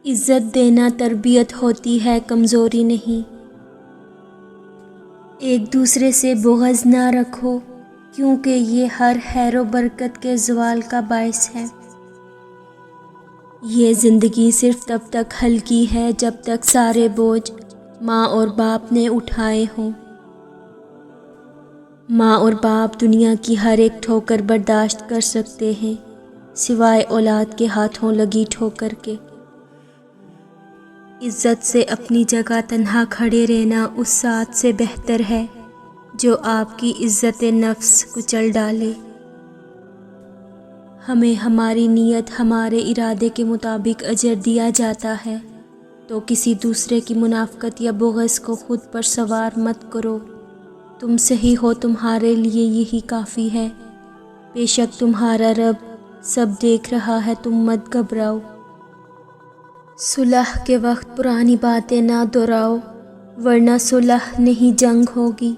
عزت دینا تربیت ہوتی ہے، کمزوری نہیں۔ ایک دوسرے سے بغض نہ رکھو، کیونکہ یہ ہر خیر و برکت کے زوال کا باعث ہے۔ یہ زندگی صرف تب تک ہلکی ہے جب تک سارے بوجھ ماں اور باپ نے اٹھائے ہوں۔ ماں اور باپ دنیا کی ہر ایک ٹھوکر برداشت کر سکتے ہیں، سوائے اولاد کے ہاتھوں لگی ٹھوکر کے۔ عزت سے اپنی جگہ تنہا کھڑے رہنا اس ساتھ سے بہتر ہے جو آپ کی عزت نفس کچل ڈالے۔ ہمیں ہماری نیت، ہمارے ارادے کے مطابق اجر دیا جاتا ہے، تو کسی دوسرے کی منافقت یا بغض کو خود پر سوار مت کرو۔ تم صحیح ہو، تمہارے لیے یہی کافی ہے۔ بے شک تمہارا رب سب دیکھ رہا ہے، تم مت گھبراؤ۔ صلح کے وقت پرانی باتیں نہ دہراؤ، ورنہ صلح نہیں جنگ ہوگی۔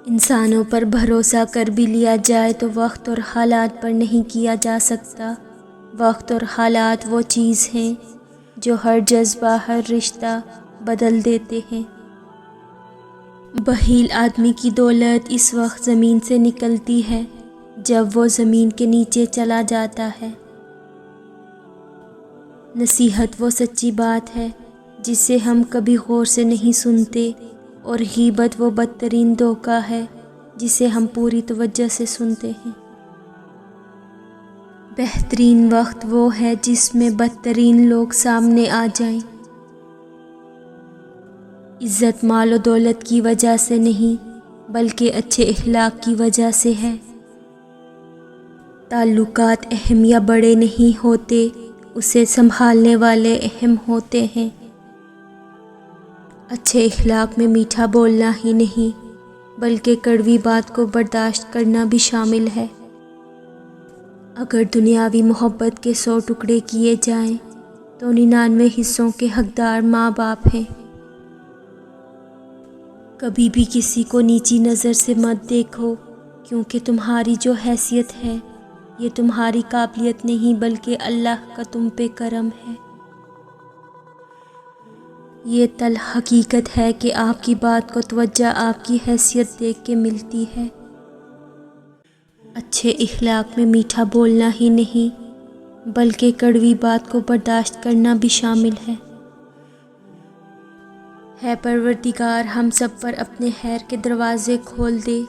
انسانوں پر بھروسہ کر بھی لیا جائے تو وقت اور حالات پر نہیں کیا جا سکتا۔ وقت اور حالات وہ چیز ہیں جو ہر جذبہ، ہر رشتہ بدل دیتے ہیں۔ بخیل آدمی کی دولت اس وقت زمین سے نکلتی ہے جب وہ زمین کے نیچے چلا جاتا ہے۔ نصیحت وہ سچی بات ہے جسے ہم کبھی غور سے نہیں سنتے، اور غیبت وہ بدترین دھوکہ ہے جسے ہم پوری توجہ سے سنتے ہیں۔ بہترین وقت وہ ہے جس میں بدترین لوگ سامنے آ جائیں۔ عزت مال و دولت کی وجہ سے نہیں، بلکہ اچھے اخلاق کی وجہ سے ہے۔ تعلقات اہم یا بڑے نہیں ہوتے، اسے سنبھالنے والے اہم ہوتے ہیں۔ اچھے اخلاق میں میٹھا بولنا ہی نہیں، بلکہ کڑوی بات کو برداشت کرنا بھی شامل ہے۔ اگر دنیاوی محبت کے 100 ٹکڑے کیے جائیں تو 99 حصوں کے حقدار ماں باپ ہیں۔ کبھی بھی کسی کو نیچی نظر سے مت دیکھو، کیونکہ تمہاری جو حیثیت ہے یہ تمہاری قابلیت نہیں بلکہ اللہ کا تم پہ کرم ہے۔ یہ تلخ حقیقت ہے کہ آپ کی بات کو توجہ آپ کی حیثیت دیکھ کے ملتی ہے۔ اچھے اخلاق میں میٹھا بولنا ہی نہیں، بلکہ کڑوی بات کو برداشت کرنا بھی شامل ہے۔ ہے پروردگار ہم سب پر اپنے خیر کے دروازے کھول دے،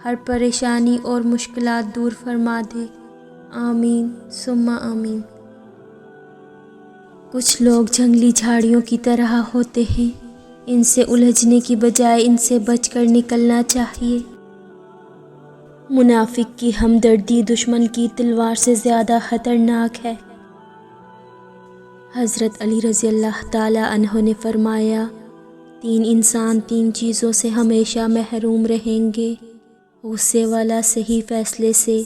ہر پریشانی اور مشکلات دور فرما دے، آمین ثم آمین۔ کچھ لوگ جنگلی جھاڑیوں کی طرح ہوتے ہیں، ان سے الجھنے کی بجائے ان سے بچ کر نکلنا چاہیے۔ منافق کی ہمدردی دشمن کی تلوار سے زیادہ خطرناک ہے۔ حضرت علی رضی اللہ تعالی عنہ نے فرمایا، 3 انسان 3 چیزوں سے ہمیشہ محروم رہیں گے: غصے والا صحیح فیصلے سے،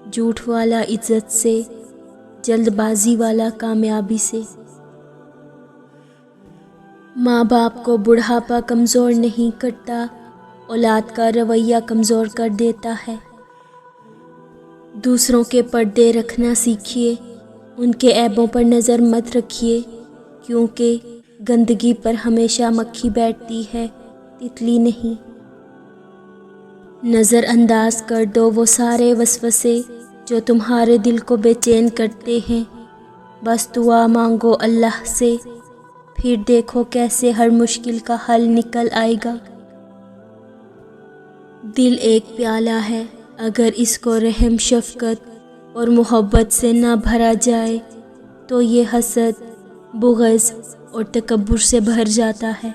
جھوٹ والا عزت سے، جلد بازی والا کامیابی سے۔ ماں باپ کو بڑھاپا کمزور نہیں کرتا، اولاد کا رویہ کمزور کر دیتا ہے۔ دوسروں کے پردے رکھنا سیکھیے، ان کے عیبوں پر نظر مت رکھیے، کیونکہ گندگی پر ہمیشہ مکھی بیٹھتی ہے، تتلی نہیں۔ نظر انداز کر دو وہ سارے وسوسے جو تمہارے دل کو بے چین کرتے ہیں، بس دعا مانگو اللہ سے، پھر دیکھو کیسے ہر مشکل کا حل نکل آئے گا۔ دل ایک پیالہ ہے، اگر اس کو رحم، شفقت اور محبت سے نہ بھرا جائے تو یہ حسد، بغض اور تکبر سے بھر جاتا ہے۔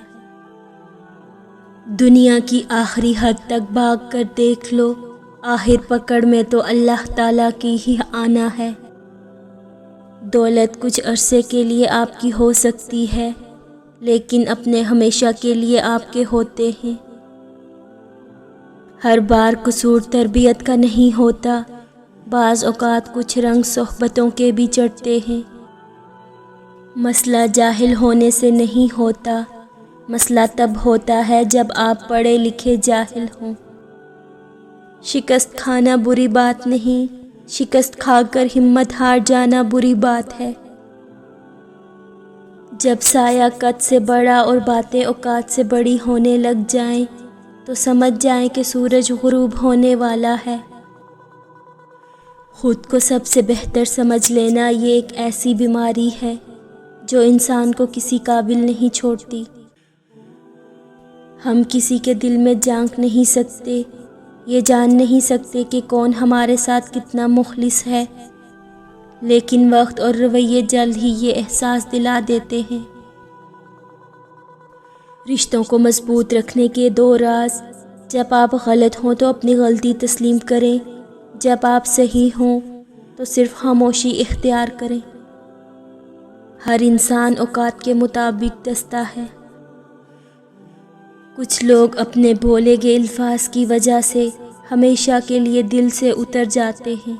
دنیا کی آخری حد تک بھاگ کر دیکھ لو، آخر پکڑ میں تو اللہ تعالیٰ کی ہی آنا ہے۔ دولت کچھ عرصے کے لیے آپ کی ہو سکتی ہے، لیکن اپنے ہمیشہ کے لیے آپ کے ہوتے ہیں۔ ہر بار قصور تربیت کا نہیں ہوتا، بعض اوقات کچھ رنگ صحبتوں کے بھی چڑھتے ہیں۔ مسئلہ جاہل ہونے سے نہیں ہوتا، مسئلہ تب ہوتا ہے جب آپ پڑھے لکھے جاہل ہوں۔ شکست کھانا بری بات نہیں، شکست کھا کر ہمت ہار جانا بری بات ہے۔ جب سایہ قد سے بڑا اور باتیں اوقات سے بڑی ہونے لگ جائیں تو سمجھ جائیں کہ سورج غروب ہونے والا ہے۔ خود کو سب سے بہتر سمجھ لینا یہ ایک ایسی بیماری ہے جو انسان کو کسی قابل نہیں چھوڑتی۔ ہم کسی کے دل میں جھانک نہیں سکتے، یہ جان نہیں سکتے کہ کون ہمارے ساتھ کتنا مخلص ہے، لیکن وقت اور رویے جلد ہی یہ احساس دلا دیتے ہیں۔ رشتوں کو مضبوط رکھنے کے 2 راز: جب آپ غلط ہوں تو اپنی غلطی تسلیم کریں، جب آپ صحیح ہوں تو صرف خاموشی اختیار کریں۔ ہر انسان اوقات کے مطابق دستہ ہے۔ کچھ لوگ اپنے بولے گئے الفاظ کی وجہ سے ہمیشہ کے لیے دل سے اتر جاتے ہیں۔